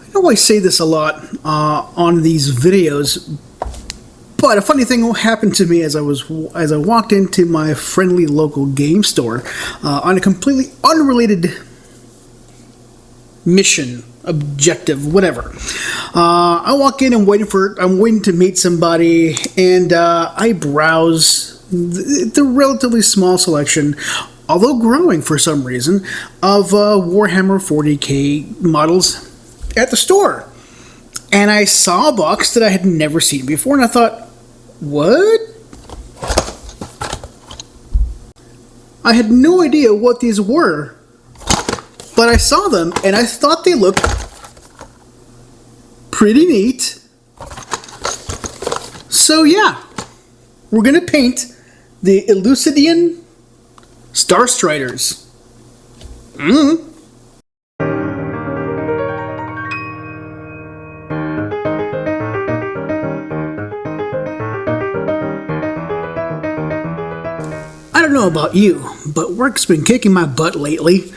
I know I say this a lot on these videos, but a funny thing happened to me as I walked into my friendly local game store on a completely unrelated mission, objective, whatever. I walk in and I'm waiting to meet somebody, and I browse the relatively small selection, although growing for some reason, of Warhammer 40k models at the store. And I saw a box that I had never seen before, and I thought, what? I had no idea what these were, but I saw them, and I thought they looked pretty neat. So yeah, we're gonna paint the Elucidian Starstriders. I don't know about you, but work's been kicking my butt lately.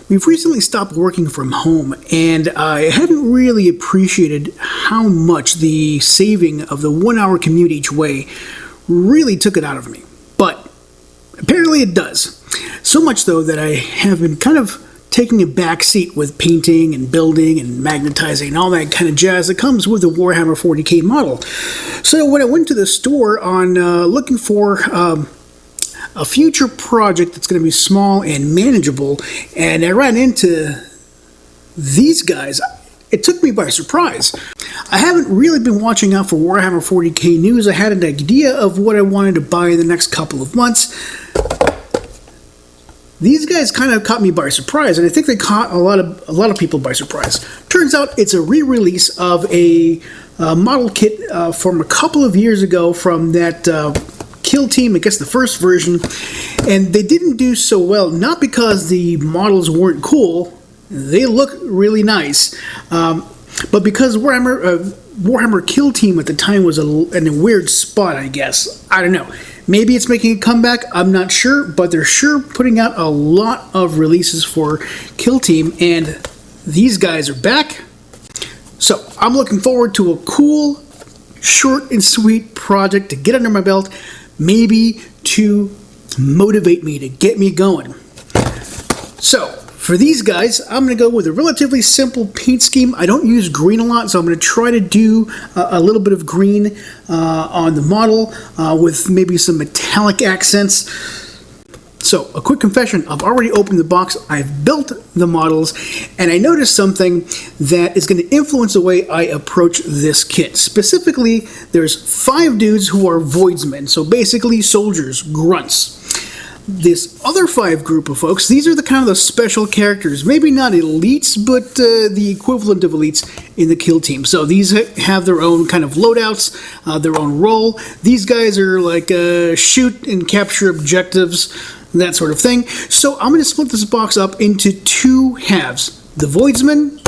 We've recently stopped working from home, and I hadn't really appreciated how much the saving of the 1 hour commute each way really took it out of me. But apparently it does. So much, though, that I have been kind of taking a back seat with painting and building and magnetizing and all that kind of jazz that comes with the Warhammer 40k model. So when I went to the store on looking for a future project that's going to be small and manageable, and I ran into these guys, it took me by surprise. I haven't really been watching out for Warhammer 40k news. I had an idea of what I wanted to buy in the next couple of months. These guys kind of caught me by surprise, and I think they caught a lot of people by surprise. Turns out it's a re-release of a model kit from a couple of years ago from that Kill Team, I guess the first version, and they didn't do so well, not because the models weren't cool, they look really nice, but because Warhammer Kill Team at the time was in a weird spot, I guess. I don't know. Maybe it's making a comeback, I'm not sure, but they're sure putting out a lot of releases for Kill Team, and these guys are back. So I'm looking forward to a cool, short and sweet project to get under my belt, maybe to motivate me, to get me going. So, for these guys, I'm going to go with a relatively simple paint scheme. I don't use green a lot, so I'm going to try to do a little bit of green on the model with maybe some metallic accents. So, a quick confession, I've already opened the box, I've built the models, and I noticed something that is going to influence the way I approach this kit. Specifically, there's 5 dudes who are Voidsmen, so basically soldiers, grunts. This other 5 group of folks, these are the kind of the special characters, maybe not elites, but the equivalent of elites in the Kill Team. So these have their own kind of loadouts, their own role. These guys are like shoot and capture objectives, that sort of thing. So I'm going to split this box up into 2 halves, the Voidsmen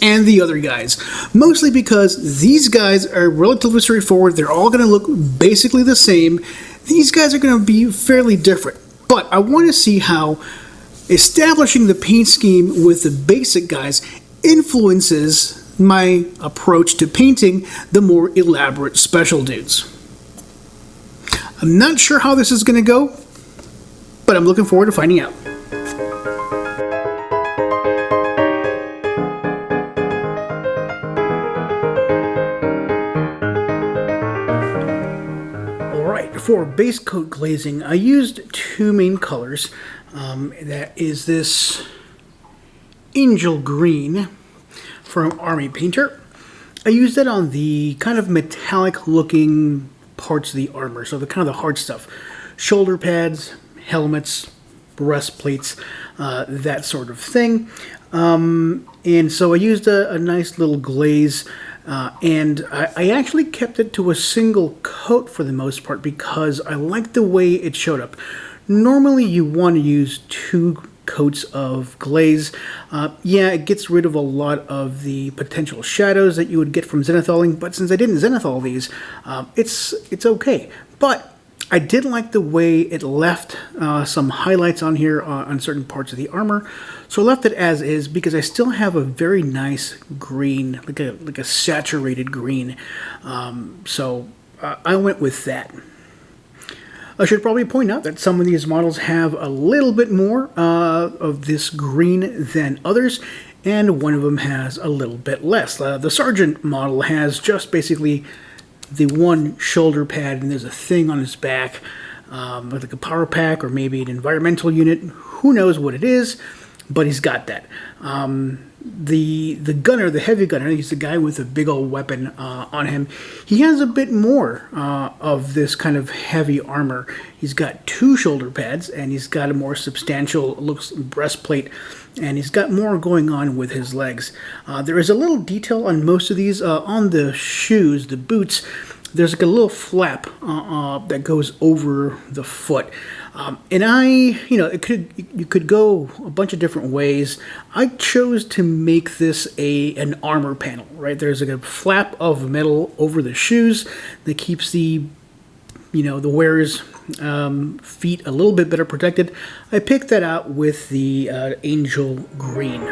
and the other guys. Mostly because these guys are relatively straightforward. They're all going to look basically the same. These guys are going to be fairly different. But I want to see how establishing the paint scheme with the basic guys influences my approach to painting the more elaborate special dudes. I'm not sure how this is going to go, but I'm looking forward to finding out. Alright, for base coat glazing, I used 2 main colors. That is this Angel Green from Army Painter. I used that on the kind of metallic looking parts of the armor, so the kind of the hard stuff. Shoulder pads, helmets, breastplates, that sort of thing. And so I used a nice little glaze, and I actually kept it to a single coat for the most part because I liked the way it showed up. Normally you want to use 2 coats of glaze. Yeah, it gets rid of a lot of the potential shadows that you would get from zenithaling, but since I didn't zenithal these, it's okay. But I did like the way it left some highlights on here on certain parts of the armor, so I left it as is because I still have a very nice green, like a saturated green. So I went with that. I should probably point out that some of these models have a little bit more of this green than others, and one of them has a little bit less. The Sergeant model has just basically the one shoulder pad, and there's a thing on his back, like a power pack or maybe an environmental unit. Who knows what it is, but he's got that. The gunner, the heavy gunner, he's the guy with a big old weapon on him. He has a bit more of this kind of heavy armor. He's got two shoulder pads, and he's got a more substantial looks breastplate, and he's got more going on with his legs. There is a little detail on most of these. On the shoes, the boots, there's like a little flap that goes over the foot. And you could go a bunch of different ways. I chose to make this an armor panel, right? There's like a flap of metal over the shoes that keeps the wearer's feet a little bit better protected. I picked that out with the Angel Green.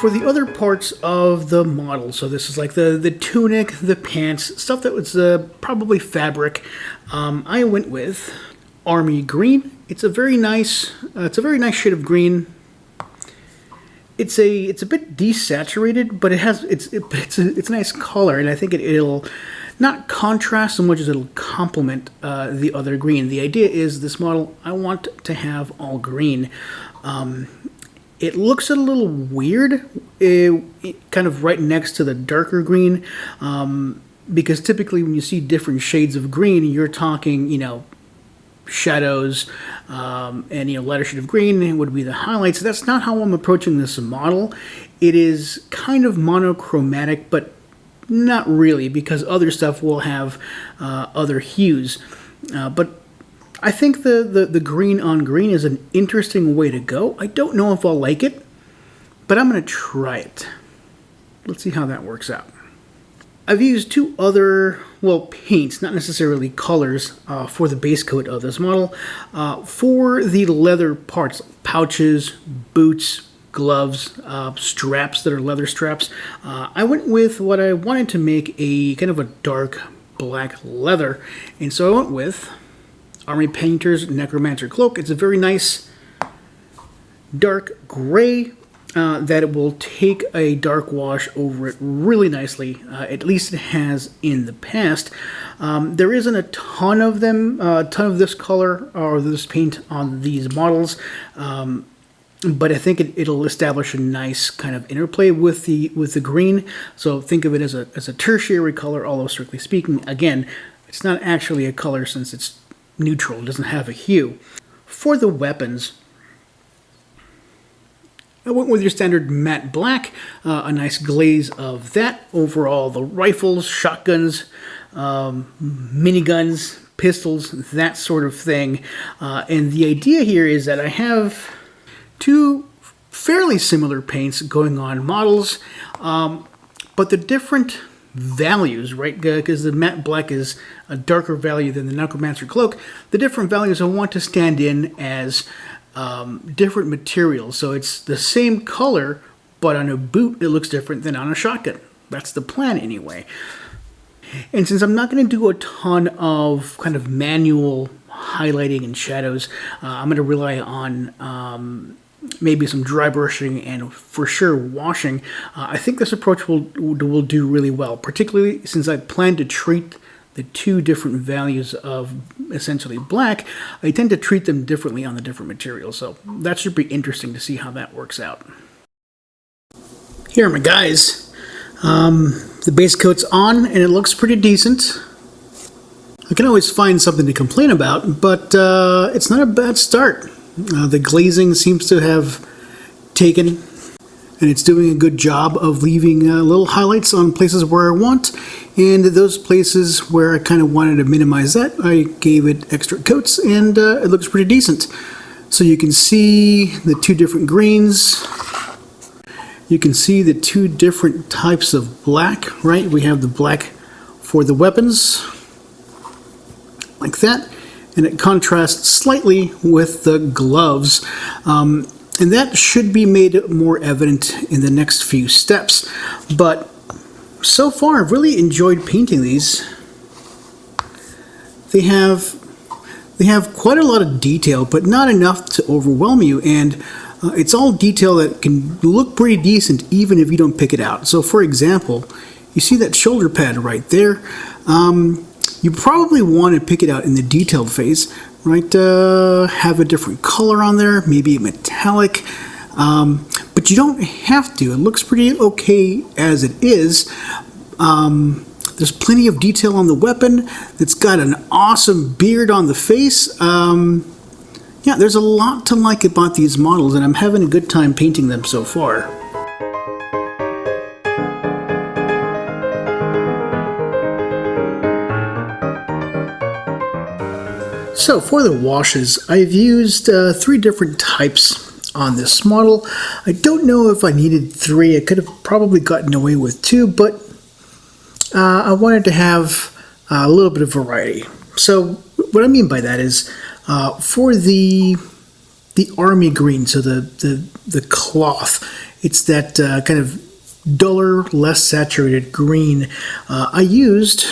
For the other parts of the model, so this is like the tunic, the pants, stuff that was probably fabric, I went with Army Green. It's a very nice shade of green. It's a bit desaturated, but it's a nice color, and I think it'll not contrast so much as it'll complement the other green. The idea is this model, I want to have all green. It looks a little weird, kind of right next to the darker green, because typically when you see different shades of green, you're talking, shadows, and lighter shade of green would be the highlights. That's not how I'm approaching this model. It is kind of monochromatic, but not really, because other stuff will have other hues. But I think the green on green is an interesting way to go. I don't know if I'll like it, but I'm going to try it. Let's see how that works out. I've used two other, paints, not necessarily colors, for the base coat of this model. For the leather parts, pouches, boots, gloves, straps that are leather straps, I went with what I wanted to make a kind of a dark black leather. And so I went with Army Painter's Necromancer Cloak. It's a very nice dark gray that it will take a dark wash over it really nicely. At least it has in the past. There isn't a ton of them, a ton of this color or this paint on these models, but I think it'll establish a nice kind of interplay with the green. So think of it as a tertiary color, although strictly speaking, again, it's not actually a color since it's neutral, it doesn't have a hue. For the weapons, I went with your standard matte black, a nice glaze of that. Overall, the rifles, shotguns, miniguns, pistols, that sort of thing. And the idea here is that I have two fairly similar paints going on models, but the different values, right? Because the matte black is a darker value than the Necromancer Cloak. The different values I want to stand in as different materials. So it's the same color, but on a boot it looks different than on a shotgun. That's the plan anyway. And since I'm not going to do a ton of kind of manual highlighting and shadows, I'm going to rely on maybe some dry brushing and for sure washing. I think this approach will do really well, particularly since I plan to treat the two different values of essentially black. I tend to treat them differently on the different materials, so that should be interesting to see how that works out. Here, my guys, the base coat's on and it looks pretty decent. I can always find something to complain about, but it's not a bad start. The glazing seems to have taken, and it's doing a good job of leaving little highlights on places where I want, and those places where I kind of wanted to minimize that, I gave it extra coats, and it looks pretty decent. So you can see the two different greens. You can see the two different types of black, right? We have the black for the weapons, like that, and it contrasts slightly with the gloves, and that should be made more evident in the next few steps. But so far, I've really enjoyed painting these. They have quite a lot of detail, but not enough to overwhelm you, and it's all detail that can look pretty decent even if you don't pick it out. So for example, you see that shoulder pad right there? You probably want to pick it out in the detailed phase, right? Have a different color on there, maybe metallic, but you don't have to. It looks pretty okay as it is. There's plenty of detail on the weapon. It's got an awesome beard on the face. Yeah, there's a lot to like about these models, and I'm having a good time painting them so far. So for the washes, I've used 3 different types on this model. I don't know if I needed 3. I could have probably gotten away with 2, but I wanted to have a little bit of variety. So what I mean by that is for the army green, so the cloth, it's that kind of duller, less saturated green. I used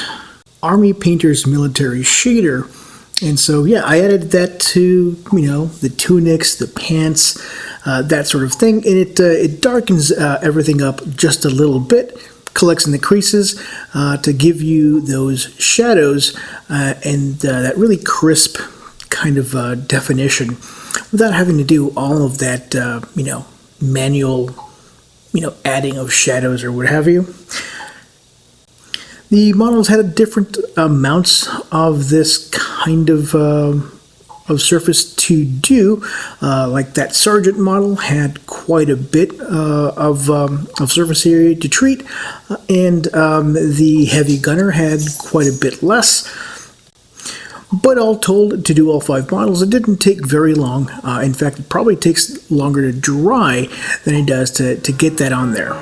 Army Painter's Military Shader. And so, yeah, I added that to, you know, the tunics, the pants, that sort of thing. And it darkens everything up just a little bit, collects in the creases to give you those shadows and that really crisp kind of definition without having to do all of that, you know, manual, you know, adding of shadows or what have you. The models had different amounts of this kind of surface to do. Like that Sergeant model had quite a bit of surface area to treat, and the Heavy Gunner had quite a bit less. But all told, to do all 5 models, it didn't take very long. In fact, it probably takes longer to dry than it does to get that on there.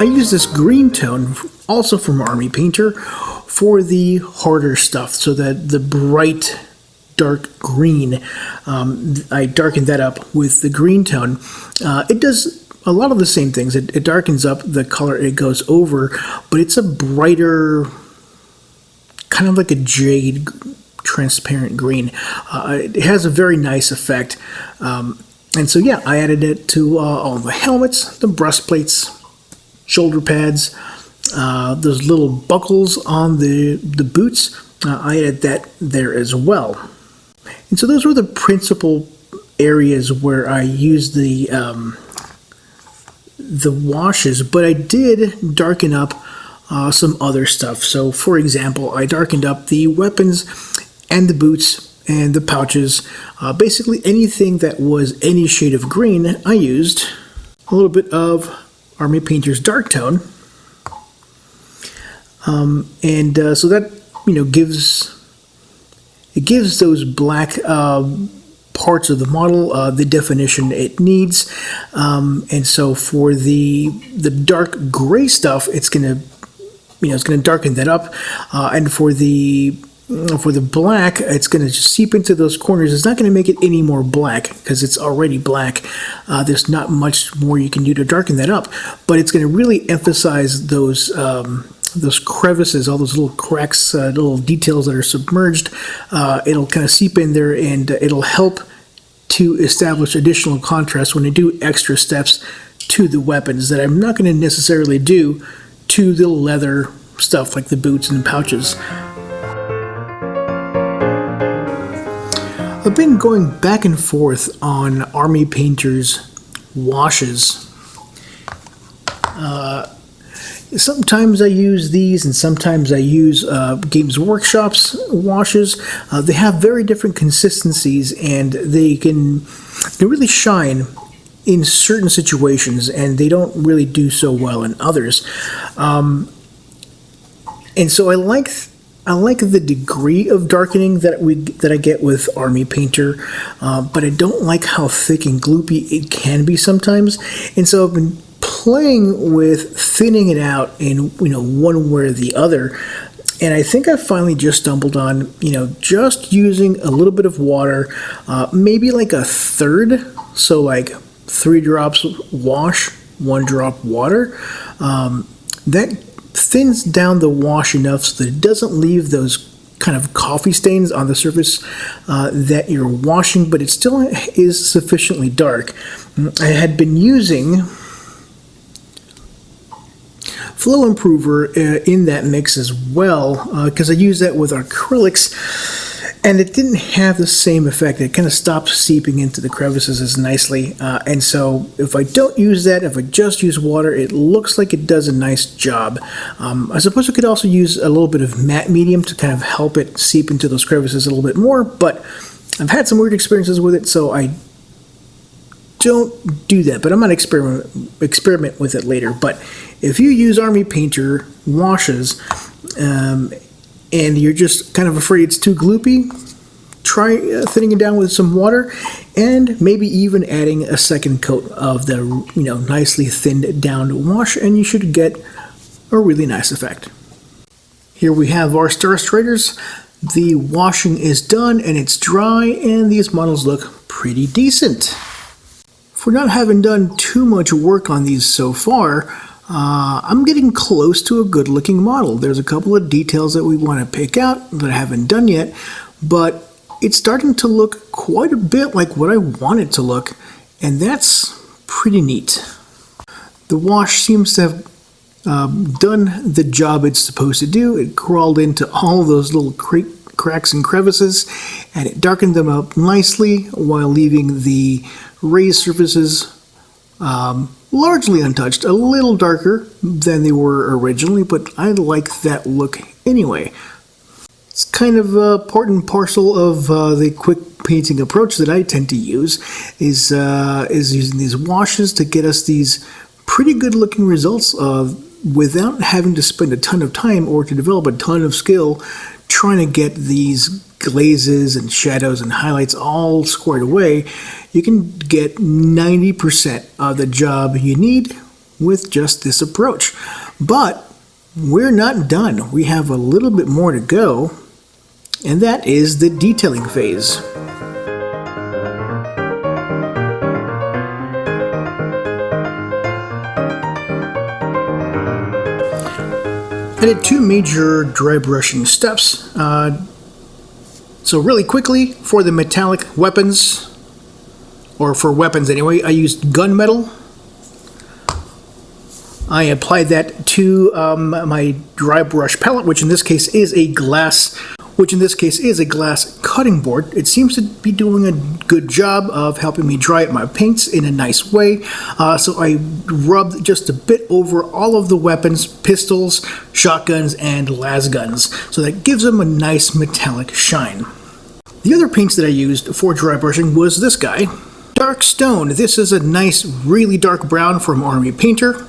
I use this green tone, also from Army Painter, for the harder stuff, so that the bright, dark green, I darkened that up with the green tone. It does a lot of the same things. It darkens up the color it goes over, but it's a brighter, kind of like a jade, transparent green. It has a very nice effect. And so, yeah, I added it to all the helmets, the breastplates, shoulder pads, those little buckles on the boots. I added that there as well. And so those were the principal areas where I used the washes, but I did darken up some other stuff. So for example, I darkened up the weapons and the boots and the pouches. Basically anything that was any shade of green, I used a little bit of Army Painter's dark tone, so that, you know, gives those black parts of the model the definition it needs, and so for the dark gray stuff, it's gonna darken that up, and for the black, it's going to just seep into those corners. It's not going to make it any more black because it's already black. There's not much more you can do to darken that up, but it's going to really emphasize those crevices, all those little cracks, little details that are submerged. It'll kind of seep in there, and it'll help to establish additional contrast when I do extra steps to the weapons that I'm not going to necessarily do to the leather stuff like the boots and the pouches. I've been going back and forth on Army Painter's washes. Sometimes I use these, and sometimes I use Games Workshop's washes. They have very different consistencies, and they really shine in certain situations, and they don't really do so well in others. And so I like the degree of darkening that I get with Army Painter, but I don't like how thick and gloopy it can be sometimes. And so I've been playing with thinning it out in, one way or the other. And I think I finally just stumbled on, just using a little bit of water, maybe like a third. So like 3 drops wash, 1 drop water. That thins down the wash enough so that it doesn't leave those kind of coffee stains on the surface that you're washing, but it still is sufficiently dark. I had been using Flow Improver in that mix as well, because I use that with acrylics, and it didn't have the same effect. It kind of stopped seeping into the crevices as nicely, and so if I don't use that, if I just use water, it looks like it does a nice job. I suppose I could also use a little bit of matte medium to kind of help it seep into those crevices a little bit more, but I've had some weird experiences with it, so I don't do that, but I'm going to experiment with it later. But if you use Army Painter washes and you're just kind of afraid it's too gloopy, try thinning it down with some water and maybe even adding a second coat of the nicely thinned down wash, and you should get a really nice effect. Here we have our Starstriders. The washing is done and it's dry, and these models look pretty decent. For not having done too much work on these so far, I'm getting close to a good looking model. There's a couple of details that we want to pick out that I haven't done yet, but it's starting to look quite a bit like what I want it to look, and that's pretty neat. The wash seems to have done the job it's supposed to do. It crawled into all of those little cracks and crevices, and it darkened them up nicely while leaving the raised surfaces largely untouched, a little darker than they were originally, but I like that look anyway. It's kind of part and parcel of the quick painting approach that I tend to use, is using these washes to get us these pretty good looking results without having to spend a ton of time or to develop a ton of skill trying to get these glazes and shadows and highlights all squared away. You can get 90% of the job you need with just this approach. But we're not done. We have a little bit more to go, and that is the detailing phase. I did 2 major dry brushing steps. So really quickly, for the metallic weapons, or for weapons anyway, I used gunmetal. I applied that to my dry brush palette, which in this case is a glass cutting board. It seems to be doing a good job of helping me dry up my paints in a nice way. So I rubbed just a bit over all of the weapons, pistols, shotguns, and las guns. So that gives them a nice metallic shine. The other paints that I used for dry brushing was this guy, Dark Stone. This is a nice, really dark brown from Army Painter.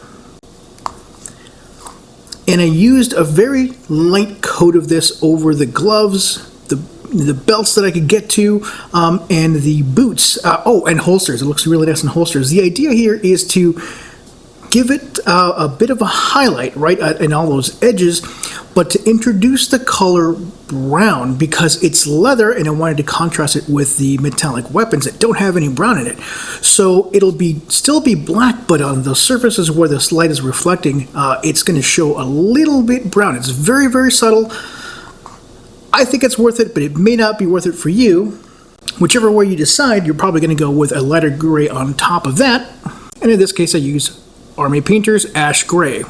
And I used a very light coat of this over the gloves, the belts that I could get to, and the boots. And holsters. It looks really nice in holsters. The idea here is to give it a bit of a highlight, right, in all those edges, but to introduce the color brown because it's leather, and I wanted to contrast it with the metallic weapons that don't have any brown in it. So it'll still be black, but on the surfaces where this light is reflecting, it's going to show a little bit brown. It's very, very subtle. I think it's worth it, but it may not be worth it for you. Whichever way you decide, you're probably going to go with a lighter gray on top of that. And in this case, I use Army Painter's Ash Gray.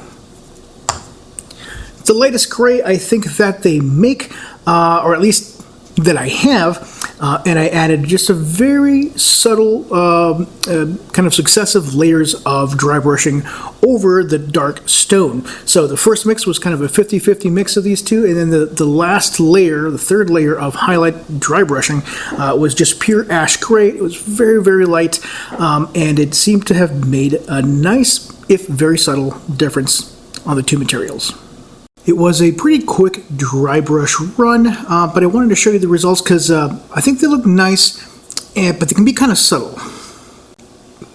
It's the lightest gray I think that they make, or at least that I have, and I added just a very subtle kind of successive layers of dry brushing over the dark stone. So the first mix was kind of a 50-50 mix of these two, and then the last layer, the third layer of highlight dry brushing was just pure ash gray. It was very, very light, and it seemed to have made a nice, if very subtle, difference on the two materials. It was a pretty quick dry brush run, but I wanted to show you the results because I think they look nice, but they can be kind of subtle.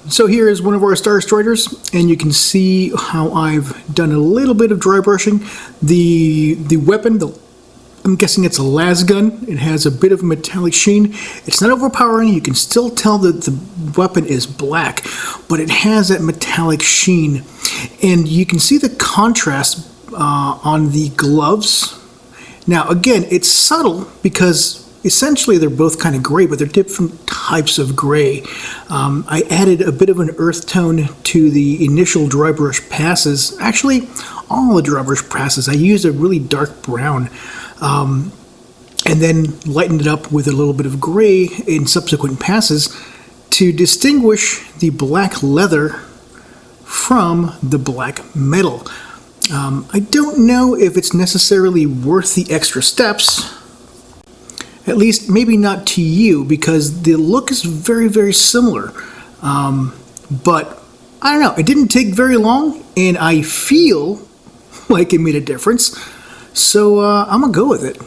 So here is one of our Starstriders, and you can see how I've done a little bit of dry brushing. The weapon, I'm guessing it's a las gun. It has a bit of a metallic sheen. It's not overpowering. You can still tell that the weapon is black, but it has that metallic sheen. And you can see the contrast on the gloves. Now again, it's subtle because essentially they're both kind of gray, but they're different types of gray. I added a bit of an earth tone to the initial dry brush passes. Actually, all the dry brush passes. I used a really dark brown and then lightened it up with a little bit of gray in subsequent passes to distinguish the black leather from the black metal. I don't know if it's necessarily worth the extra steps. At least, maybe not to you, because the look is very, very similar. But, I don't know, it didn't take very long, and I feel like it made a difference. So, I'm gonna go with it.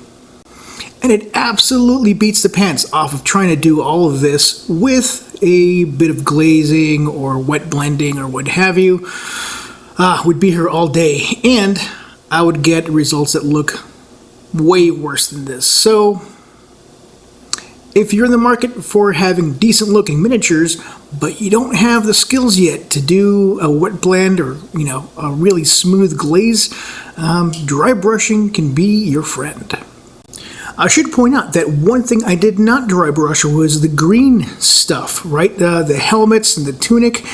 And it absolutely beats the pants off of trying to do all of this with a bit of glazing or wet blending or what have you. Would be here all day, and I would get results that look way worse than this. So, if you're in the market for having decent looking miniatures, but you don't have the skills yet to do a wet blend or, a really smooth glaze, dry brushing can be your friend. I should point out that one thing I did not dry brush was the green stuff, right? The helmets and the tunic.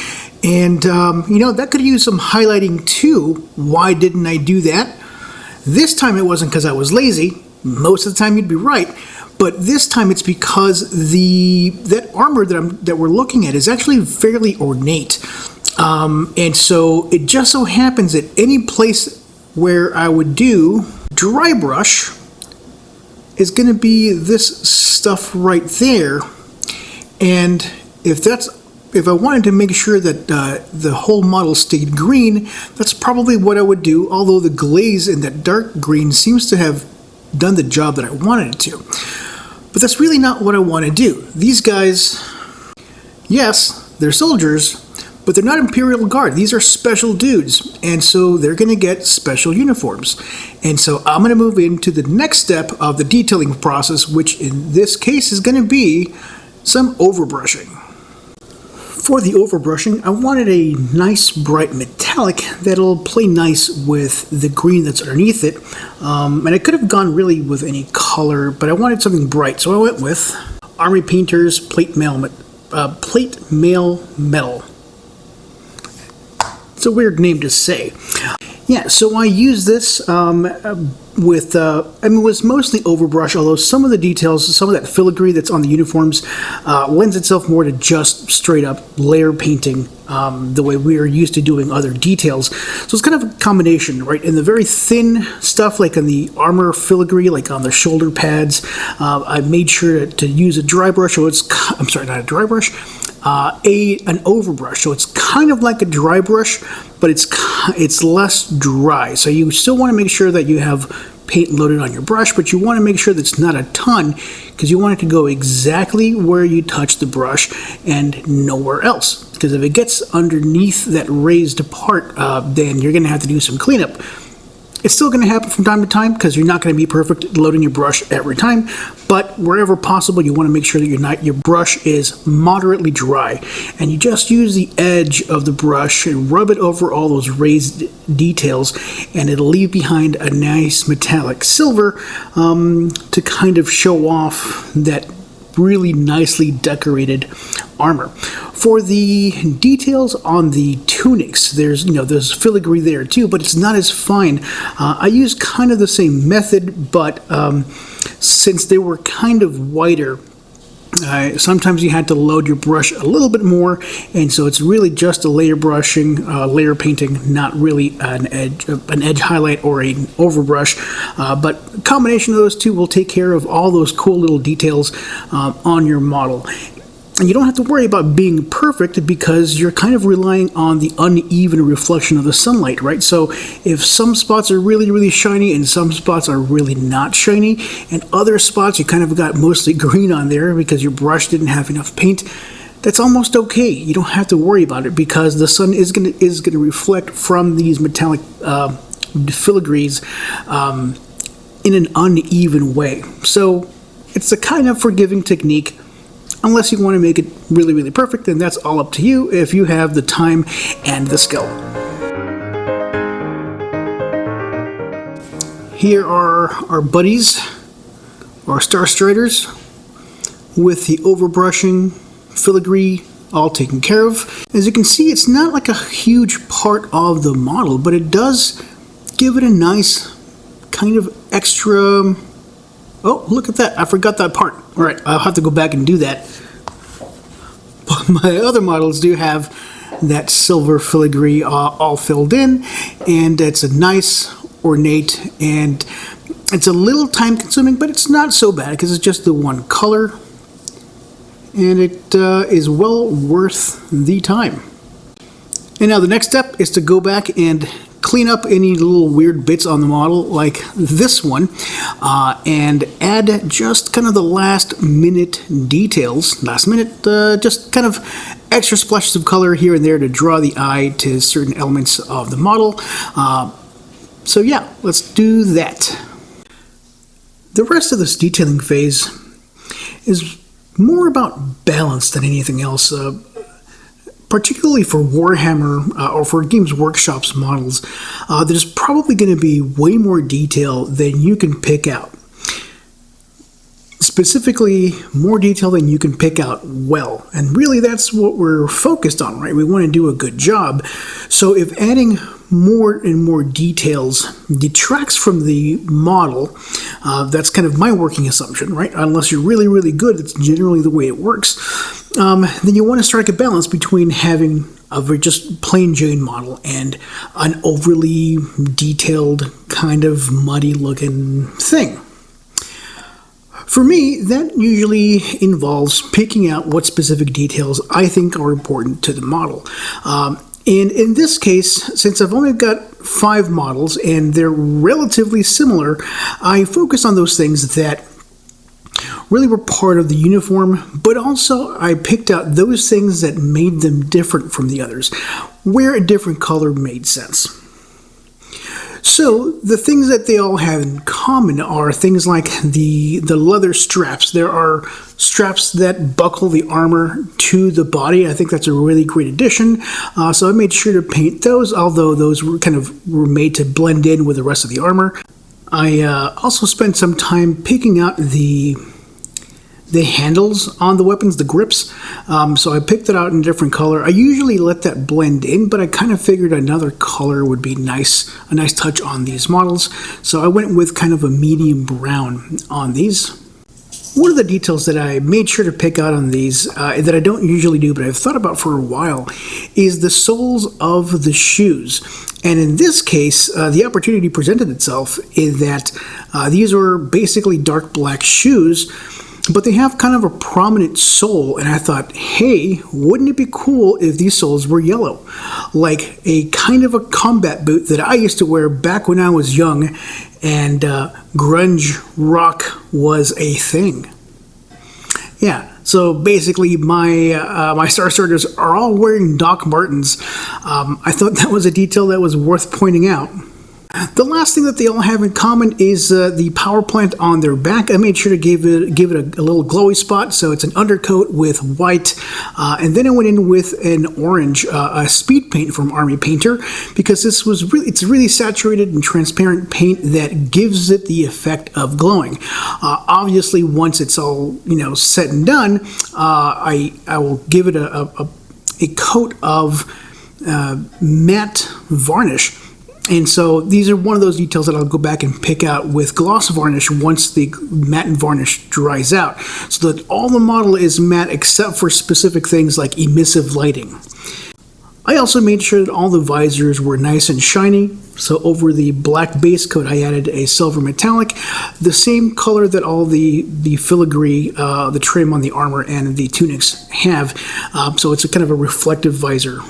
And, that could use some highlighting too. Why didn't I do that? This time it wasn't because I was lazy. Most of the time you'd be right. But this time it's because that armor that we're looking at is actually fairly ornate. And so it just so happens that any place where I would do dry brush is going to be this stuff right there. And if I wanted to make sure that the whole model stayed green, that's probably what I would do, although the glaze in that dark green seems to have done the job that I wanted it to. But that's really not what I want to do. These guys, yes, they're soldiers, but they're not Imperial Guard. These are special dudes, and so they're going to get special uniforms. And so I'm going to move into the next step of the detailing process, which in this case is going to be some overbrushing. For the overbrushing, I wanted a nice bright metallic that'll play nice with the green that's underneath it. And I could have gone really with any color, but I wanted something bright, so I went with Army Painter's Plate Mail Metal. It's a weird name to say. Yeah, so I used this with, it was mostly overbrush, although some of the details, some of that filigree that's on the uniforms lends itself more to just straight up layer painting the way we are used to doing other details. So it's kind of a combination, right? In the very thin stuff, like on the armor filigree, like on the shoulder pads, I made sure to use a dry brush, so I'm sorry, not a dry brush, an overbrush. So it's kind of like a dry brush, but it's less dry. So you still want to make sure that you have paint loaded on your brush, but you want to make sure that it's not a ton, because you want it to go exactly where you touch the brush and nowhere else. Because if it gets underneath that raised part, then you're going to have to do some cleanup. It's still going to happen from time to time because you're not going to be perfect loading your brush every time, but wherever possible you want to make sure that your brush is moderately dry, and you just use the edge of the brush and rub it over all those raised details, and it'll leave behind a nice metallic silver to kind of show off that really nicely decorated armor. For the details on the tunics, there's filigree there too, but it's not as fine. I use kind of the same method, but since they were kind of whiter, sometimes you had to load your brush a little bit more, and so it's really just a layer brushing, layer painting, not really an edge highlight or an overbrush. But a combination of those two will take care of all those cool little details on your model. And you don't have to worry about being perfect because you're kind of relying on the uneven reflection of the sunlight, right? So if some spots are really, really shiny and some spots are really not shiny, and other spots you kind of got mostly green on there because your brush didn't have enough paint, that's almost okay. You don't have to worry about it because the sun is gonna reflect from these metallic filigrees in an uneven way. So it's a kind of forgiving technique. Unless you want to make it really, really perfect, then that's all up to you if you have the time and the skill. Here are our buddies, our Starstriders, with the overbrushing, filigree all taken care of. As you can see, it's not like a huge part of the model, but it does give it a nice kind of extra... Oh, look at that. I forgot that part. All right, I'll have to go back and do that. But my other models do have that silver filigree all filled in, and it's a nice, ornate, and it's a little time consuming, but it's not so bad because it's just the one color, and it is well worth the time. And now the next step is to go back and clean up any little weird bits on the model like this one and add just kind of the last minute details, just kind of extra splashes of color here and there to draw the eye to certain elements of the model. So yeah, let's do that. The rest of this detailing phase is more about balance than anything else. Particularly for Warhammer or for Games Workshop's models, there's probably going to be way more detail than you can pick out. Specifically, more detail than you can pick out well. And really that's what we're focused on, right? We want to do a good job. So if adding more and more details detracts from the model, that's kind of my working assumption, right? Unless you're really, really good, that's generally the way it works. Then you want to strike a balance between having a just plain Jane model and an overly detailed, kind of muddy looking thing. For me, that usually involves picking out what specific details I think are important to the model. And in this case, since I've only got 5 models and they're relatively similar, I focus on those things that really were part of the uniform, but also I picked out those things that made them different from the others, where a different color made sense. So the things that they all have in common are things like the leather straps. There are straps that buckle the armor to the body. I think that's a really great addition. So I made sure to paint those, although those were made to blend in with the rest of the armor. I also spent some time picking out the handles on the weapons, the grips, so I picked it out in a different color. I usually let that blend in, but I kind of figured another color would be nice, a nice touch on these models, so I went with kind of a medium brown on these. One of the details that I made sure to pick out on these, that I don't usually do, but I've thought about for a while, is the soles of the shoes. And in this case, the opportunity presented itself in that these are basically dark black shoes, but they have kind of a prominent sole, and I thought, hey, wouldn't it be cool if these soles were yellow? Like a kind of a combat boot that I used to wear back when I was young and grunge rock was a thing. Yeah, so basically my Starstriders are all wearing Doc Martens. I thought that was a detail that was worth pointing out. The last thing that they all have in common is the power plant on their back. I made sure to give it a little glowy spot, so it's an undercoat with white, and then I went in with an orange, a speed paint from Army Painter, because it's really saturated and transparent paint that gives it the effect of glowing. Obviously, once it's all said and done, I will give it a coat of matte varnish. And so these are one of those details that I'll go back and pick out with gloss varnish once the matte and varnish dries out, so that all the model is matte except for specific things like emissive lighting. I also made sure that all the visors were nice and shiny, so over the black base coat I added a silver metallic, the same color that all the filigree, the trim on the armor and the tunics have, so it's a kind of a reflective visor.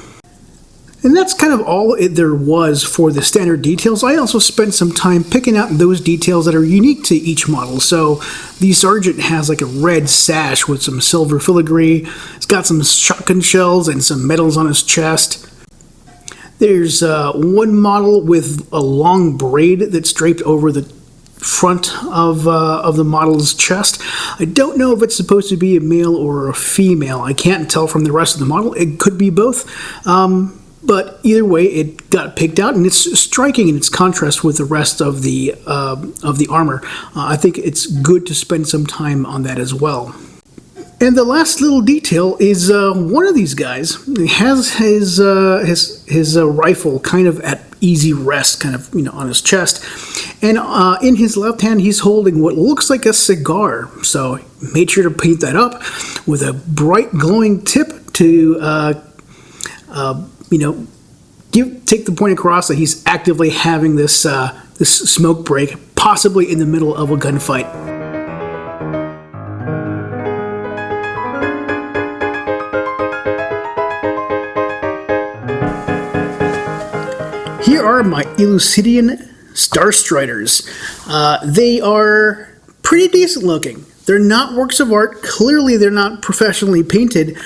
And that's kind of all there was for the standard details. I also spent some time picking out those details that are unique to each model. So the Sergeant has like a red sash with some silver filigree. It's got some shotgun shells and some medals on his chest. There's one model with a long braid that's draped over the front of the model's chest. I don't know if it's supposed to be a male or a female. I can't tell from the rest of the model. It could be both. But either way, it got picked out, and it's striking in its contrast with the rest of the armor. I think it's good to spend some time on that as well. And the last little detail is one of these guys has his rifle kind of at easy rest, kind of on his chest, and in his left hand he's holding what looks like a cigar. So made sure to paint that up with a bright glowing tip to take the point across that he's actively having this smoke break, possibly in the middle of a gunfight. Here are my Elucidian Starstriders. They are pretty decent looking. They're not works of art. Clearly they're not professionally painted,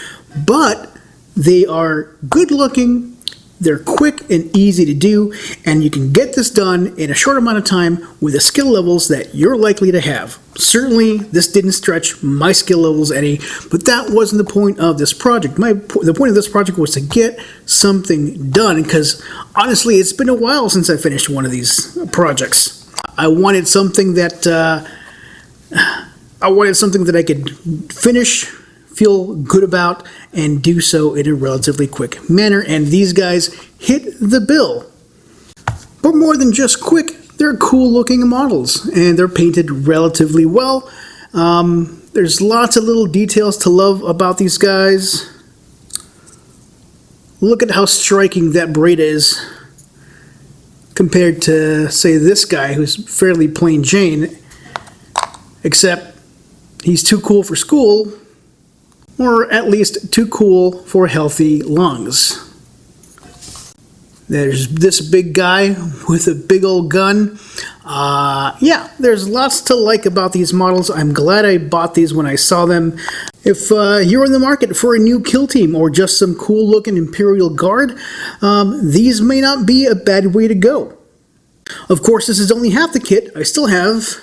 but they are good looking, they're quick and easy to do, and you can get this done in a short amount of time with the skill levels that you're likely to have. Certainly, this didn't stretch my skill levels any, but that wasn't the point of this project. The point of this project was to get something done, because honestly, it's been a while since I finished one of these projects. I wanted something that I could finish, feel good about, and do so in a relatively quick manner, and these guys hit the bill. But more than just quick, they're cool looking models, and they're painted relatively well. There's lots of little details to love about these guys. Look at how striking that braid is compared to, say, this guy who's fairly plain Jane, except he's too cool for school, or at least too cool for healthy lungs. There's this big guy with a big old gun. Yeah, there's lots to like about these models. I'm glad I bought these when I saw them. If you're in the market for a new kill team or just some cool looking Imperial Guard, these may not be a bad way to go. Of course, this is only half the kit. I still have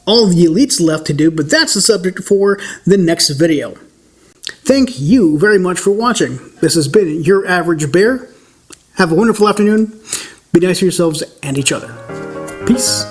all the elites left to do, but that's the subject for the next video. Thank you very much for watching. This has been Your Average Bear. Have a wonderful afternoon. Be nice to yourselves and each other. Peace.